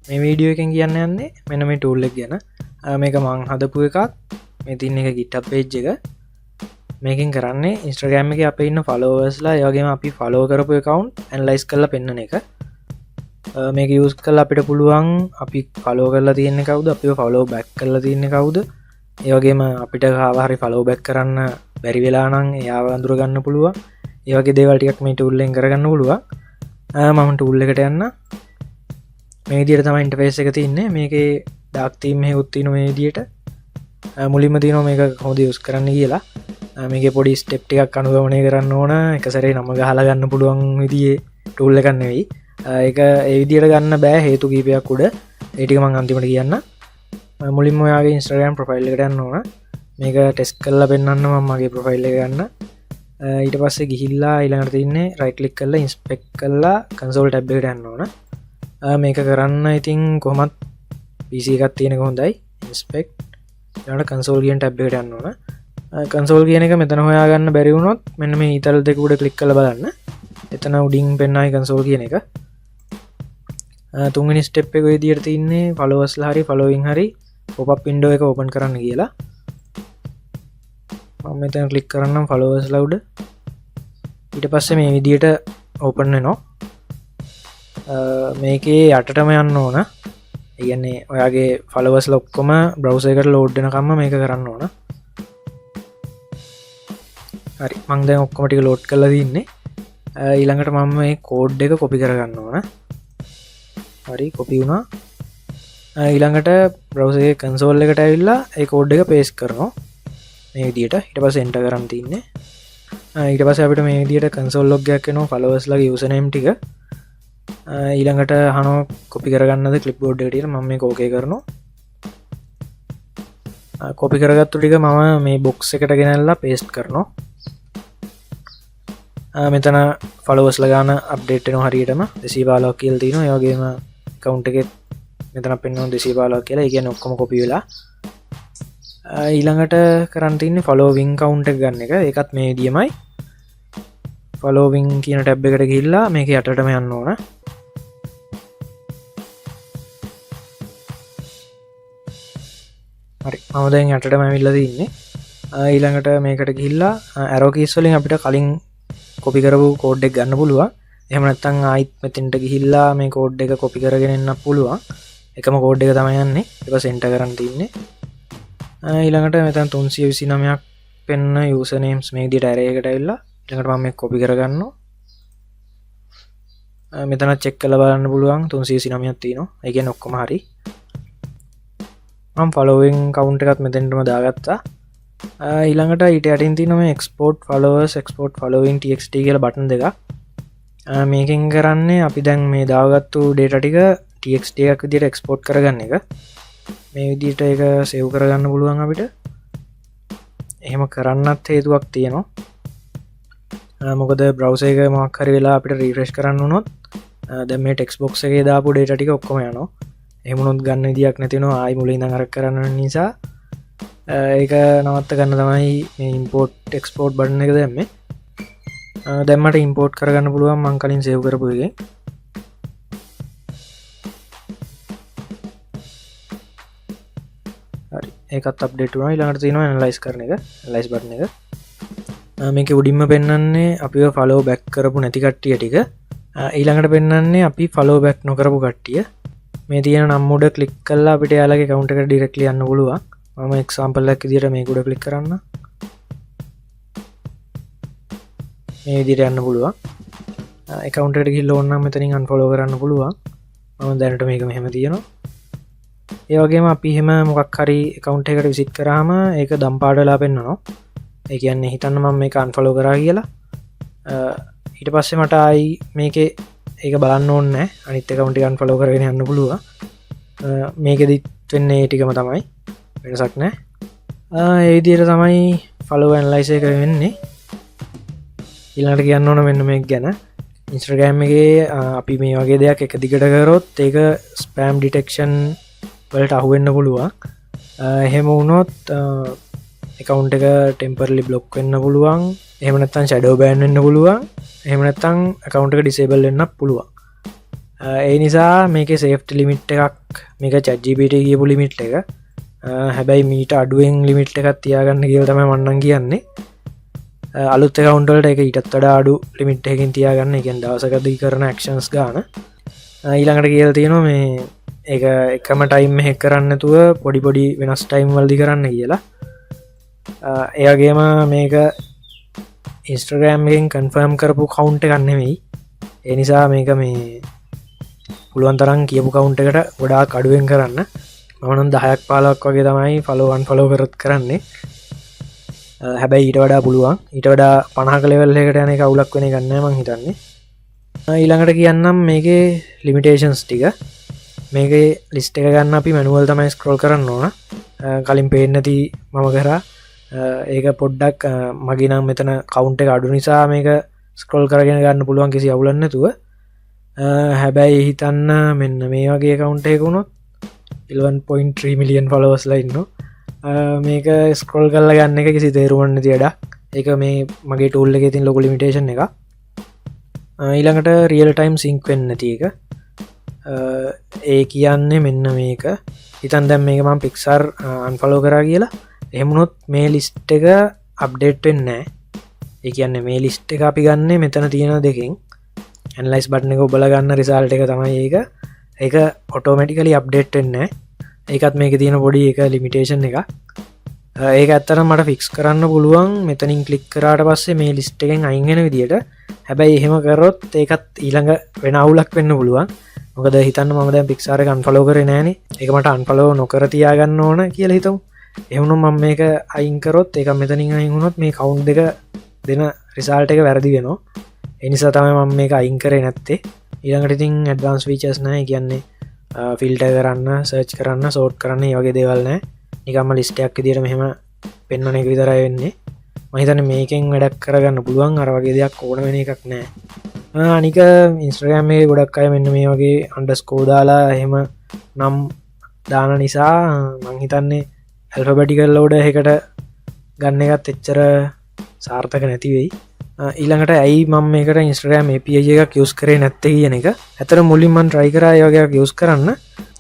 මේ වීඩියෝ එකෙන් කියන්න යන්නේ මෙන මේ ටූල් එක ගැන. මේක මං හදපු එකක්. මේ තින්න එක GitHub page එක. මේකින් කරන්නේ Instagram එක අපේ ඉන්න followers-ලා ඒ වගේම අපි follow කරපු account analyze කරලා පෙන්නන එක. මේක use කරලා අපිට පුළුවන් අපි follow කරලා තියෙන්නේ කවුද, අපිව follow back කරලා තියෙන්නේ කවුද, ඒ වගේම අපිට කාව හරි follow back කරන්න බැරි වෙලා නම් එයාව අඳුර ගන්න පුළුවන්. ඒ වගේ දේවල් ටිකක් මේ tool එකෙන් කරගන්න පුළුවන්. මම tool එකට යන්න. මේ විදිහට තමයි ඉන්ටර්ෆේස් එක තියෙන්නේ. මේකේ dark theme එකකුත් තියෙනවා මේ විදිහට. මුලින්ම තියෙනවා මේක කොහොමද යූස් කරන්න කියලා. මේකේ පොඩි ස්ටෙප් ටිකක් අනුගමනය කරන්න ඕන. එක සැරේ නම ගහලා ගන්න පුළුවන් විදිහේ tool එකක් නෙවෙයි. ඒක ඒ විදිහට ගන්න බෑ හේතු කීපයක් උඩ. ඒ ටික මම අන්තිමට කියන්න. මුලින්ම ඔයාගේ Instagram profile එකට යන්න ඕන. මේක ටෙස්ට් කරලා පෙන්නන්න මම මගේ profile එක ගන්න. ඊට පස්සේ ගිහිල්ලා ඊළඟට තියෙන්නේ right click කරලා inspect කරලා console tab එකට යන්න ඕන. මේක කරන්න ඉතින් කොහොමත් PC එකක් තියෙනක හොඳයි. inspect ඊළඟට console කියන tab එකට යන්න ඕන. console කියන එක මෙතන හොයාගන්න බැරි වුණොත් මෙන්න මේ ඊතල දෙක උඩ click කරලා බලන්න. එතන උඩින් පෙන්නයි console කියන එක. තුන්වෙනි step එක ඔය විදිහට තියෙන්නේ followersලා හරි following හරි pop-up window එක open කරන්න කියලා. මම මෙතන click කරන්නම් followersලා උඩ. ඊට පස්සේ මේ විදිහට open වෙනවා. මේකේ යටටම යන්න ඕන. ඒ කියන්නේ ඔයාගේ followers ඔක්කොම browser එකට load වෙනකම්ම මේක කරන්න ඕන. හරි මම දැන් ඔක්කොම ටික load කරලා තින්නේ. ඊළඟට මම මේ code එක copy කරගන්න ඕන. හරි copy වුණා. ඊළඟට browser එකේ console එකට ඇවිල්ලා ඒ code එක paste කරනවා. මේ විදිහට. ඊට පස්සේ enter කරන් තින්නේ. ඊට පස්සේ අපිට මේ විදිහට console log එකක් එනවා followers ලගේ username ටික. ඊළඟට අහනවා copy කරගන්නද clipboard එකට කියලා. මම මේක okay කරනවා. copy කරගත්තු ටික මම මේ box එකට ගෙනල්ලා paste කරනවා. මෙතන followers ලා ගන්න update වෙනවා හරියටම 215ක් කියලා තියෙනවා. ඒ වගේම account එකේ මෙතන පෙන්වනවා 215ක් කියලා. ඒ කියන්නේ ඔක්කොම copy වෙලා. ඊළඟට කරන්න තින්නේ following count එක ගන්න එක. ඒකත් මේ විදියමයි. following කියන ටැබ් එකට ගිහිල්ලා මේක යටටම යන්න ඕන. හරි මම දැන් යටටම ඇවිල්ලා තින්නේ. ඊළඟට මේකට ගිහිල්ලා arrow keys වලින් අපිට කලින් copy කරපු code එක ගන්න පුළුවන්. එහෙම නැත්නම් ආයිත් මෙතෙන්ට ගිහිල්ලා මේ code එක copy කරගෙන එන්න පුළුවන්. එකම code එක තමයි යන්නේ. ඊට පස්සේ enter කරන් තින්නේ. ඊළඟට මෙතන 329ක් පෙන්න user names මේ විදිහට array එකට ඇවිල්ලා ඊළඟට මම මේක copy කරගන්නවා. මෙතන check කරලා බලන්න පුළුවන් 329ක් තියෙනවා. ඒ කියන්නේ ඔක්කොම හරි. මම following count එකත් මෙතෙන්ටම දාගත්තා. ඊළඟට ඊට යටින් තියෙනවා මේ export followers export following txt කියලා බටන් දෙකක්. මේකෙන් කරන්නේ අපි දැන් මේ දාගත්තු data ටික txt එකක් විදිහට export කරගන්න එක. මේ විදිහට ඒක සේව් කරගන්න පුළුවන් අපිට. එහෙම කරන්නත් හේතුවක් තියෙනවා. මොකද browser එක මොකක් හරි වෙලා අපිට refresh කරන්න වුණොත් දැන් මේ text box එකේ දාපු data ටික ඔක්කොම යනවා. එහෙම වුණොත් ගන්න විදියක් නැති වෙනවා. ආයි මුලින් ඉඳන් අර කරන්න නිසා ඒක නවත්ත ගන්න තමයි මේ import export button එක දැම්මේ. දැන් මට import කරගන්න පුළුවන් මම කලින් save කරපු එකෙන්. හරි ඒකත් අප්ඩේට් වුණා. ඊළඟට තියෙනවා ඇනලයිස් කරන එක. ඇනලයිස් බටන් එක. මේකේ උඩින්ම පෙන්වන්නේ අපිව follow back කරපු නැති කට්ටිය ටික. ඊළඟට පෙන්වන්නේ අපි follow back නොකරපු කට්ටිය. මේ තියෙන නම් උඩ click කරලා අපිට යාළුවගේ account එකට directly යන්න පුළුවන්. මම example එකක් විදිහට මේක උඩ click කරන්න. මේ විදිහට යන්න පුළුවන්. account එකට ගිහිල්ලා ඕන නම් මෙතනින් unfollow කරන්න පුළුවන්. මම දැනට මේක මෙහෙම තියෙනවා. ඒ වගේම අපි එහෙම මොකක් හරි account එකකට visit කරාම ඒක දම් පාට වෙලා පෙන්නනවා. ඒ කියන්නේ හිතන්න මම මේක unfollow කරා කියලා. ඊට පස්සේ මට ආයි මේකේ ඒක බලන්න ඕනේ නැහැ. අනිත් account එක unfollow කරගෙන යන්න පුළුවන්. මේකෙදි වෙන්නේ ඒ ටිකම තමයි. වෙනසක් නැහැ. ඒ විදිහට තමයි follow analyze එක වෙන්නේ. ඊළඟට කියන්න ඕන මෙන්න මේක ගැන. Instagram එකේ අපි මේ වගේ දෙයක් එක දිගට කරොත් ඒක spam detection වලට අහු වෙන්න පුළුවන්. එහෙම වුණොත් account එක temporarily block වෙන්න පුළුවන්. එහෙම නැත්නම් shadow ban වෙන්න පුළුවන්. එහෙම නැත්නම් account එක disable වෙන්නත් පුළුවන්. ඒ නිසා මේක සේෆ්ට ලිමිට් එකක් මේක චජ්ජිපිට කියපු ලිමිට් එක හැබැයි මීට අඩුවෙන් ලිමිට් එකත් තියාගන්න කියල තම වන්නන් කියන්නේ අලුත් කවුන්ටල්ට එක ඉටත් වඩ අඩු ලිමිට් එකින් තියාගන්න එකෙන් දවසකදී කරන ක්ෂන්ස් ගාන ඊළඟට කියල තියෙනවා මේ ඒ එකම ටයිම් හෙක් කරන්නතුව පොඩිපොඩි වෙනස් ටයිම් වල්දි කරන්න කියලා එයගේම මේක ඉස්ට්‍රගෑම්ගෙන් කන්ෆර්ම් කරපු කවුන්ට ගන්නෙවෙයි එනිසා මේක මේ පුළුවන් තරන් කියපු කවුන්ට එකට ගොඩා කඩුවෙන් කරන්න මවනම් 10ක් 15ක් වගේ තමයි ෆලෝවන් ෆලෝ කරත් කරන්නේ හැබැයි ඊට වඩා පුළුවන් ඊට වඩා 50 ලෙවල් එකට යන එක අවුලක් වෙන්නේ ගන්නෑ මං හිතන්නේ ඊළඟට කියන්නම් මේකේ ලිමිටේෂන්ස් ටික මේකේ ලිස්ට් එක ගන්න අපි මැනුවල් තමයි ස්ක්‍රෝල් කරන්න ඕන කලින් පේන්නේ නැති මම කරා ඒක පොඩ්ඩක් මගේ නම් මෙතන කවුන්ට් එක අඩු නිසා මේක ස්ක්‍රෝල් කරගෙන ගන්න පුළුවන් කිසි අවුලක් නැතුව හැබැයි හිතන්න මෙන්න මේ වගේ කවුන්ට් එකක වුණොත් 11.3 මිලියන් ෆලෝවර්ස්ලා ඉන්නවා මේක ස්ක්‍රෝල් කරලා ගන්න එක කිසි තේරුමක් නැති වැඩක් ඒක මේ මගේ ටූල් එකේ තියෙන ලොකු ලිමිටේෂන් එක ඊළඟට රියල් ටයිම් සින්ක් වෙන්නේ නැති එක ඒ කියන්නේ මෙන්න මේක හිතන් දැන් මේක මම පික්සර් අන්ෆලෝ කරා කියලා එහෙමුණොත් මේ ලිස්ට් එක අප්ඩේට් වෙන්නේ නැහැ ඒ කියන්නේ මේ ලිස්ට් එක අපි ගන්නෙ මෙතන තියෙන දෙකෙන් ඇනලයිස් බටන් එක ඔබලා ගන්න රිසල්ට් එක තමයි ඒක ඔටෝමැටිකලි අප්ඩේට් වෙන්නේ නැහැ ඒකත් මේකේ තියෙන පොඩි එක ලිමිටේෂන් එකක් ඒක ඇත්තටම මට ෆික්ස් කරන්න පුළුවන් මෙතනින් ක්ලික් කරාට පස්සේ මේ ලිස්ට් එකෙන් අයින් වෙන විදියට හැබැයි එහෙම කරොත් ඒකත් ඊළඟ වෙන අවුලක් වෙන්න පුළුවන් මොකද හිතන්න මම දැන් පික්සාර එක අන්ෆලෝ කරේ නෑනේ ඒක මට අන්ෆලෝ නොකර තියාගන්න ඕන කියලා හිතමු එහෙනම් මම මේක අයින් කරොත් ඒක මෙතනින් අයින් වුණොත් මේ කවුන්ට් එක දෙන රිසල්ට් එක වැරදි වෙනවා ඒ නිසා තමයි මම මේක අයින් කරේ නැත්තේ ඊළඟට ඉතින් ඇඩ්වාන්ස් ෆීචර්ස් නැහැ කියන්නේ ෆිල්ටර් කරන්න සර්ච් කරන්න සෝට් කරන්න මේ වගේ දේවල් නැහැ නිකම්ම ලිස්ට් එකක් විදියට මෙහෙම පෙන්වන එක විතරයි වෙන්නේ මම හිතන්නේ මේකෙන් වැඩක් කරගන්න පුළුවන් අර වගේ දෙයක් ඕන වෙන එකක් නැහැ අනික ඉන්ස්ටාග්‍රෑම් එකේ ගොඩක් අය මෙන්න මේ වගේ අන්ඩර්ස්කෝර් දාලා එහෙම නම් දාන නිසා මං හිතන්නේ ඇල්ෆබෙටිකල් ඕඩර් එකකට ගන්න එකත් එච්චර සාර්ථක නැති වෙයි ඊළඟට ඇයි මම මේකට ඉන්ස්ටාග්‍රෑම් API එකක් යූස් කරේ නැත්තේ කියන එක ඇත්තට මුලින් මම try කරා ඒ වගේ එකක් යූස් කරන්න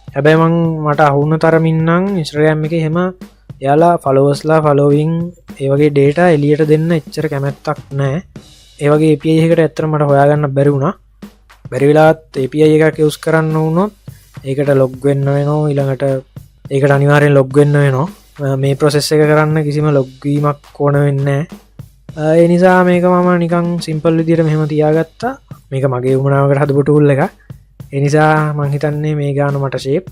හැබැයි මට අහුන තරමින් නම් ඉන්ස්ටාග්‍රෑම් එකේ එහෙම එයාලා ෆලෝවර්ස්ලා ෆලෝවිං ඒ වගේ data එළියට දෙන්න එච්චර කැමැත්තක් නැහැ ඒ වගේ API එකකට ඇත්තට මට හොයාගන්න බැරි වුණා බැරි වෙලාවත් API එකක් යූස් කරන්න වුණොත් ඒකට ලොග් වෙන්න වෙනවා ඊළඟට ඒකට අනිවාර්යෙන් ලොග් වෙන්න වෙනවා මේ process එක කරන්න කිසිම ලොග් වීමක් ඕන වෙන්නේ නැහැ ඒ නිසා මේක මම නිකන් සිම්පල් විදියට මෙහෙම තියාගත්තා මේක මගේ උමනාවකට හදපු ටූල් එකක් ඒ නිසා මං හිතන්නේ මේ ගාන මට ෂේප්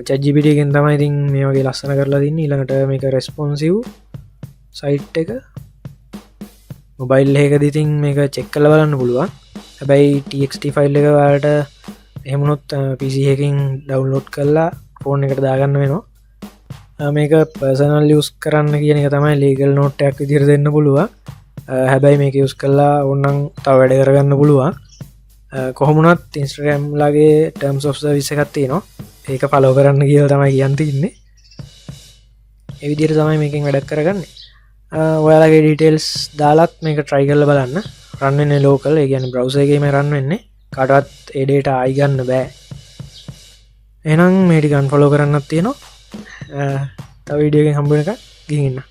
ChatGPT එකෙන් තමයි ඉතින් මේ වගේ ලස්සන කරලා තින්නේ ඊළඟට මේක රෙස්පොන්සිව් සයිට් එක මොබයිල් එකකදී ඉතින් මේක චෙක් කරලා බලන්න පුළුවන් හැබැයි TXT ෆයිල් එක ඔයාලට එහෙම වුණොත් PC එකකින් ඩවුන්ලෝඩ් කරලා ෆෝන් එකට දාගන්න වෙනවා මේක පර්සනල් යූස් කරන්න කියන එක තමයි ලීගල් නෝට් එකක් විදිහට දෙන්න පුළුවන් හැබැයි මේක යූස් කරලා ඕනනම් තව වැඩ කරගන්න පුළුවන් කොහොමුණත් ඉන්ස්ටාග්‍රෑම් ලගේ ටර්ම්ස් ඔෆ් සර්විස් එකක් තියෙනවා ඒක ෆලෝ කරන්න කියලා තමයි කියන්න තින්නේ ඒ විදිහට තමයි මේකෙන් වැඩක් කරගන්නේ ඔයාලගේ ඩීටේල්ස් දාලත් මේක try කරලා බලන්න රන් වෙන්නේ ලෝකල් ඒ කියන්නේ බ්‍රවුසර් එකේම රන් වෙන්නේ කාටවත් ඒ data ආයි ගන්න බෑ එහෙනම් මේ ටික අන්ෆලෝ කරන්නත් තියෙනවා තව වීඩියෝ එකකින් හම්බ වෙනකන් ගිහින් ඉන්න